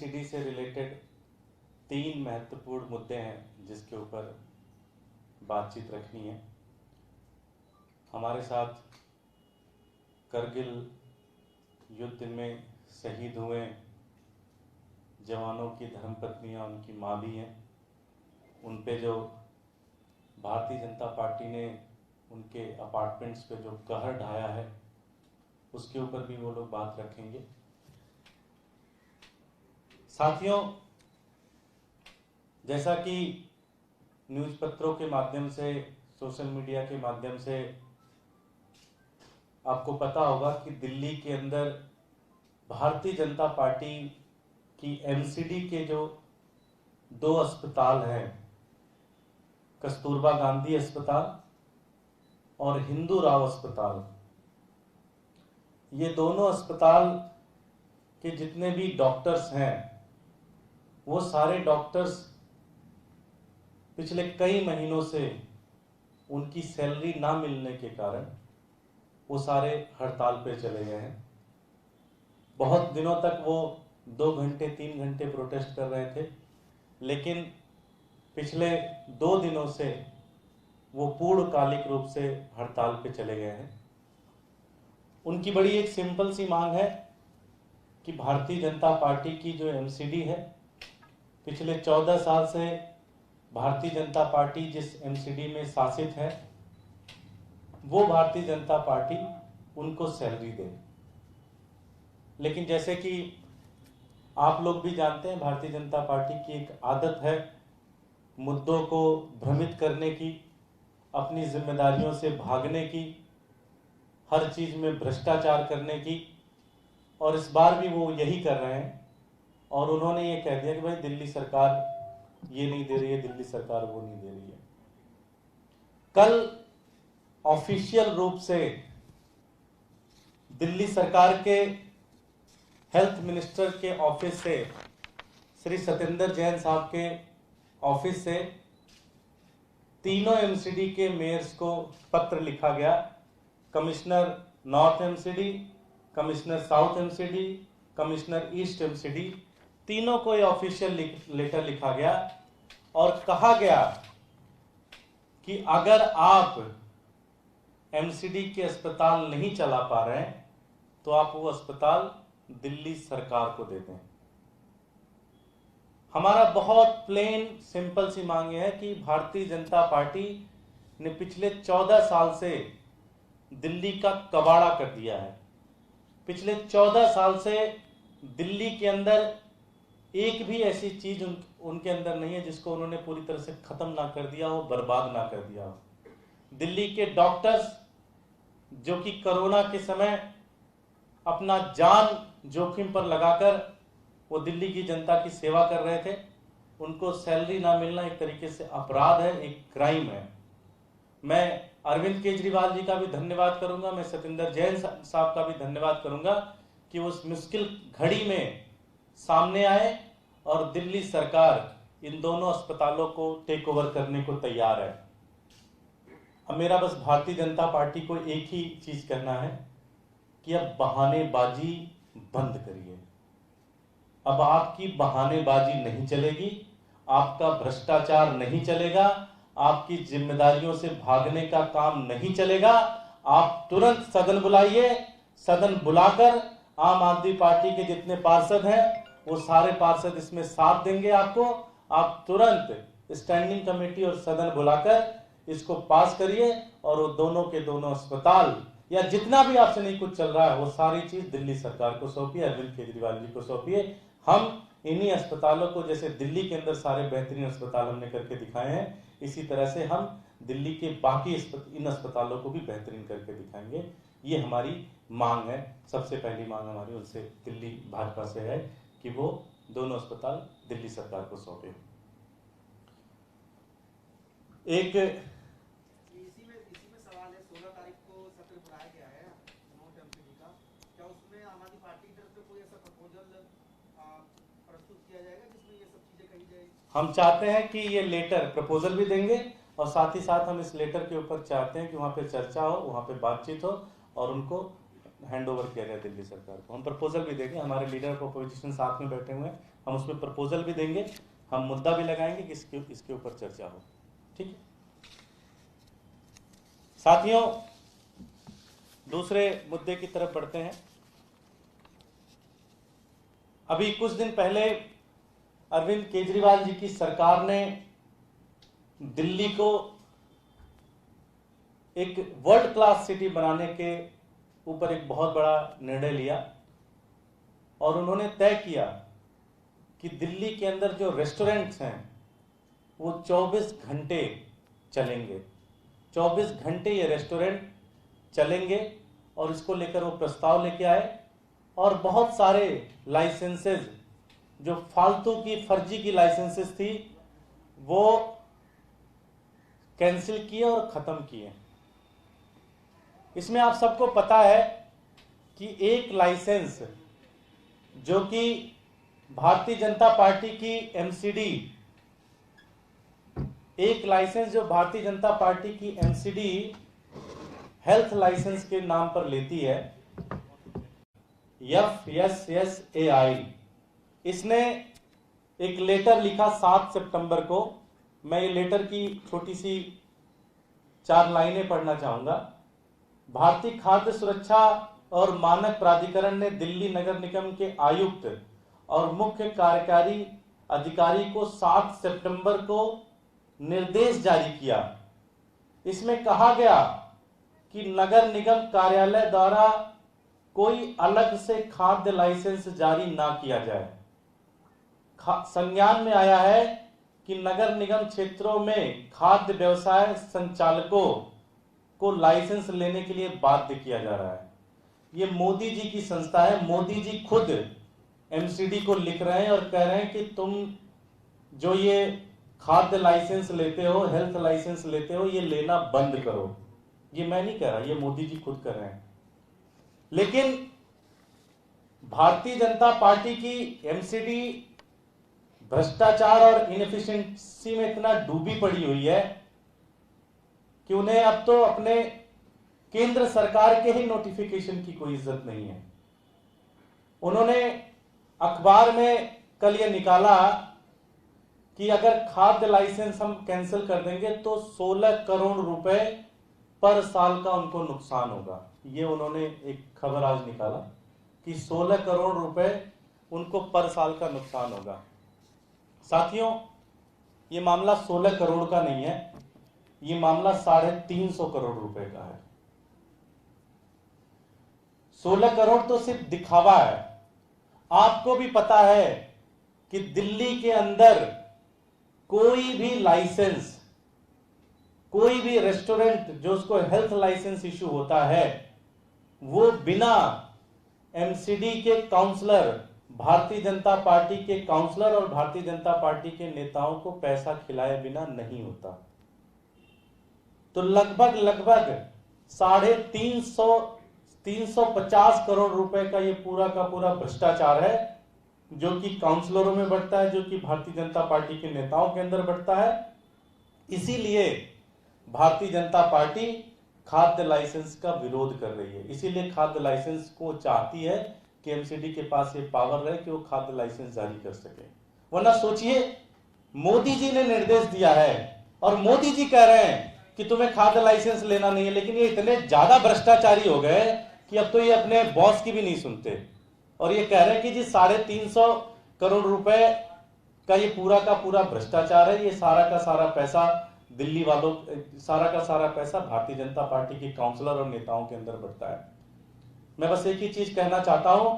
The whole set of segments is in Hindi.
एमसीडी से रिलेटेड 3 महत्वपूर्ण मुद्दे हैं जिसके ऊपर बातचीत रखनी है। हमारे साथ करगिल युद्ध में शहीद हुए जवानों की धर्मपत्नियां, उनकी माँ भी हैं। उन पे जो भारतीय जनता पार्टी ने उनके अपार्टमेंट्स पे जो कहर ढाया है उसके ऊपर भी वो लोग बात रखेंगे। साथियों, जैसा कि न्यूज़ पत्रों के माध्यम से, सोशल मीडिया के माध्यम से आपको पता होगा कि दिल्ली के अंदर भारतीय जनता पार्टी की एमसीडी के जो 2 अस्पताल हैं, कस्तूरबा गांधी अस्पताल और हिंदू राव अस्पताल, ये दोनों अस्पताल के जितने भी डॉक्टर्स हैं वो सारे डॉक्टर्स पिछले कई महीनों से उनकी सैलरी ना मिलने के कारण वो सारे हड़ताल पे चले गए हैं। बहुत दिनों तक वो 2 घंटे 3 घंटे प्रोटेस्ट कर रहे थे, लेकिन पिछले 2 दिनों से वो पूर्णकालिक रूप से हड़ताल पे चले गए हैं। उनकी बड़ी एक सिंपल सी मांग है कि भारतीय जनता पार्टी की जो एमसीडी है, पिछले 14 साल से भारतीय जनता पार्टी जिस एमसीडी में शासित है वो भारतीय जनता पार्टी उनको सैलरी दे। लेकिन जैसे कि आप लोग भी जानते हैं, भारतीय जनता पार्टी की एक आदत है मुद्दों को भ्रमित करने की, अपनी जिम्मेदारियों से भागने की, हर चीज में भ्रष्टाचार करने की, और इस बार भी वो यही कर रहे हैं। और उन्होंने ये कह दिया कि भाई दिल्ली सरकार ये नहीं दे रही है, दिल्ली सरकार वो नहीं दे रही है। कल ऑफिशियल रूप से दिल्ली सरकार के हेल्थ मिनिस्टर के ऑफिस से, श्री सत्येंद्र जैन साहब के ऑफिस से तीनों एमसीडी के मेयर्स को पत्र लिखा गया। Commissioner north MCD, commissioner south MCD, commissioner east MCD, तीनों को ये ऑफिशियल लेटर लिखा गया और कहा गया कि अगर आप एमसीडी के अस्पताल नहीं चला पा रहे हैं तो आप वो अस्पताल दिल्ली सरकार को दे दें। हमारा बहुत प्लेन सिंपल सी मांग है कि भारतीय जनता पार्टी ने पिछले 14 साल से दिल्ली का कबाड़ा कर दिया है। पिछले 14 साल से दिल्ली के अंदर एक भी ऐसी चीज उनके अंदर नहीं है जिसको उन्होंने पूरी तरह से खत्म ना कर दिया हो, बर्बाद ना कर दिया हो। दिल्ली के डॉक्टर्स जो कि कोरोना के समय अपना जान जोखिम पर लगाकर वो दिल्ली की जनता की सेवा कर रहे थे, उनको सैलरी ना मिलना एक तरीके से अपराध है, एक क्राइम है। मैं अरविंद केजरीवाल जी का भी धन्यवाद करूंगा, मैं सत्येंद्र जैन साहब का भी धन्यवाद करूंगा कि उस मुश्किल घड़ी में सामने आए और दिल्ली सरकार इन दोनों अस्पतालों को टेक ओवर करने को तैयार है। अब मेरा बस भारतीय जनता पार्टी को एक ही चीज कहना है कि अब बहानेबाजी बंद करिए। अब आपकी बहानेबाजी नहीं चलेगी, आपका भ्रष्टाचार नहीं चलेगा, आपकी जिम्मेदारियों से भागने का काम नहीं चलेगा। आप तुरंत सदन बुलाइए, सदन बुलाकर आम आदमी पार्टी के जितने पार्षद हैं वो सारे पार्षद इसमें साथ देंगे आपको। आप तुरंत स्टैंडिंग कमेटी और सदन बुलाकर इसको पास करिए और वो दोनों के दोनों अस्पताल या जितना भी आपसे नहीं कुछ चल रहा है वो सारी चीज दिल्ली सरकार को सौंपिए, अरविंद केजरीवाल जी को सौंपिए। हम इन्हीं अस्पतालों को, जैसे दिल्ली के अंदर सारे बेहतरीन अस्पताल हमने करके दिखाए हैं, इसी तरह से हम दिल्ली के बाकी इन अस्पतालों को भी बेहतरीन करके दिखाएंगे। ये हमारी मांग है। सबसे पहली मांग हमारी उनसे, दिल्ली भाजपा से है कि वो दोनों अस्पताल दिल्ली सरकार को सौंपे। एक इसी में सवाल है, 16 तारीख को सत्र बुलाया गया है नॉर्थ एमसीडी का, क्या उसमें आम आदमी पार्टी की तरफ से कोई ऐसा प्रपोजल प्रस्तुत किया जाएगा जिसमें ये सब चीजें कही जाएगी? हम चाहते हैं कि ये लेटर प्रपोजल भी देंगे और साथ ही साथ हम इस लेटर के ऊपर चाहते हैं कि वहाँ पे चर्चा हो, वहाँ पे बातचीत हो और उनको हैंड ओवर किया जाए दिल्ली सरकार को। हम प्रपोजल भी देंगे, हमारे लीडर ऑफ अपोजिशन साथ में बैठे हुए हैं, हम उसमें प्रपोजल भी देंगे, हम मुद्दा भी लगाएंगे कि इसके ऊपर चर्चा हो। ठीक है साथियों, दूसरे मुद्दे की तरफ बढ़ते हैं। अभी कुछ दिन पहले अरविंद केजरीवाल जी की सरकार ने दिल्ली को एक वर्ल्ड क्लास सिटी बनाने के ऊपर एक बहुत बड़ा निर्णय लिया और उन्होंने तय किया कि दिल्ली के अंदर जो रेस्टोरेंट्स हैं वो 24 घंटे चलेंगे। 24 घंटे ये रेस्टोरेंट चलेंगे और इसको लेकर वो प्रस्ताव लेके आए और बहुत सारे लाइसेंसेस जो फालतू की फर्जी की लाइसेंसेस थी वो कैंसिल किए और खत्म किए। इसमें आप सबको पता है कि एक लाइसेंस जो कि भारतीय जनता पार्टी की एमसीडी, एक लाइसेंस जो भारतीय जनता पार्टी की एमसीडी हेल्थ लाइसेंस के नाम पर लेती है, FSSAI, इसने एक लेटर लिखा 7 सितंबर को। मैं ये लेटर की छोटी सी 4 लाइनें पढ़ना चाहूंगा। भारतीय खाद्य सुरक्षा और मानक प्राधिकरण ने दिल्ली नगर निगम के आयुक्त और मुख्य कार्यकारी अधिकारी को 7 सितंबर को निर्देश जारी किया। इसमें कहा गया कि नगर निगम कार्यालय द्वारा कोई अलग से खाद्य लाइसेंस जारी ना किया जाए। संज्ञान में आया है कि नगर निगम क्षेत्रों में खाद्य व्यवसाय संचालकों को लाइसेंस लेने के लिए बाध्य किया जा रहा है। ये मोदी जी की संस्था है। मोदी जी खुद एमसीडी को लिख रहे हैं और कह रहे हैं कि तुम जो ये खाद्य लाइसेंस लेते हो, हेल्थ लाइसेंस लेते हो, ये लेना बंद करो। ये मैं नहीं कह रहा, ये मोदी जी खुद कर रहे हैं। लेकिन भारतीय जनता पार्टी की एमसीडी भ्रष्टाचार और इनएफिशिएंसी में इतना डूबी पड़ी हुई है कि उन्हें अब तो अपने केंद्र सरकार के ही नोटिफिकेशन की कोई इज्जत नहीं है। उन्होंने अखबार में कल ये निकाला कि अगर खाद्य लाइसेंस हम कैंसिल कर देंगे तो 16 करोड़ रुपए पर साल का उनको नुकसान होगा। ये उन्होंने एक खबर आज निकाला कि 16 करोड़ रुपए उनको पर साल का नुकसान होगा। साथियों, ये मामला 16 करोड़ का नहीं है, ये मामला 350 करोड़ रुपए का है। 16 करोड़ तो सिर्फ दिखावा है। आपको भी पता है कि दिल्ली के अंदर कोई भी लाइसेंस, कोई भी रेस्टोरेंट जो उसको हेल्थ लाइसेंस इशू होता है वो बिना एमसीडी के काउंसलर, भारतीय जनता पार्टी के काउंसलर और भारतीय जनता पार्टी के नेताओं को पैसा खिलाए बिना नहीं होता। तो लगभग 350 करोड़ रुपए का ये पूरा का पूरा भ्रष्टाचार है जो कि काउंसलरों में बढ़ता है, जो कि भारतीय जनता पार्टी के नेताओं के अंदर बढ़ता है। इसीलिए भारतीय जनता पार्टी खाद्य लाइसेंस का विरोध कर रही है। इसीलिए खाद्य लाइसेंस को चाहती है कि एमसीडी के पास ये पावर रहे कि वो खाद्य लाइसेंस जारी कर सके। वरना सोचिए, मोदी जी ने निर्देश दिया है और मोदी जी कह रहे हैं कि तुम्हें खाद्य लाइसेंस लेना नहीं है, लेकिन ये इतने ज्यादा भ्रष्टाचारी हो गए कि अब तो ये अपने बॉस की भी नहीं सुनते और ये कह रहे हैं कि जी 350 करोड़ रुपए का ये पूरा का पूरा भ्रष्टाचार है। ये सारा का सारा पैसा दिल्ली वालों, सारा का सारा पैसा भारतीय जनता पार्टी के काउंसलर और नेताओं के अंदर बढ़ता है। मैं बस एक ही चीज कहना चाहता हूं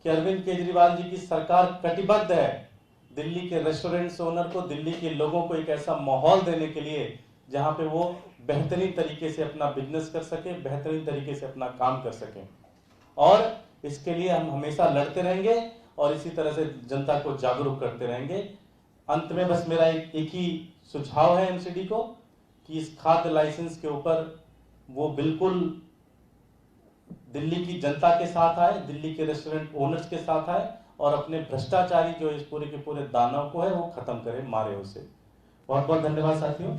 कि अरविंद केजरीवाल जी की सरकार कटिबद्ध है दिल्ली के रेस्टोरेंट्स ओनर को, दिल्ली के लोगों को एक ऐसा माहौल देने के लिए जहां पे वो बेहतरीन तरीके से अपना बिजनेस कर सके, बेहतरीन तरीके से अपना काम कर सके। और इसके लिए हम हमेशा लड़ते रहेंगे और इसी तरह से जनता को जागरूक करते रहेंगे। अंत में बस मेरा एक ही सुझाव है एमसीडी को कि इस खाद्य लाइसेंस के ऊपर वो बिल्कुल दिल्ली की जनता के साथ आए, दिल्ली के रेस्टोरेंट ओनर्स के साथ आए और अपने भ्रष्टाचारी जो इस पूरे के पूरे दानव को है वो खत्म करे, मारे उसे। बहुत बहुत धन्यवाद साथियों।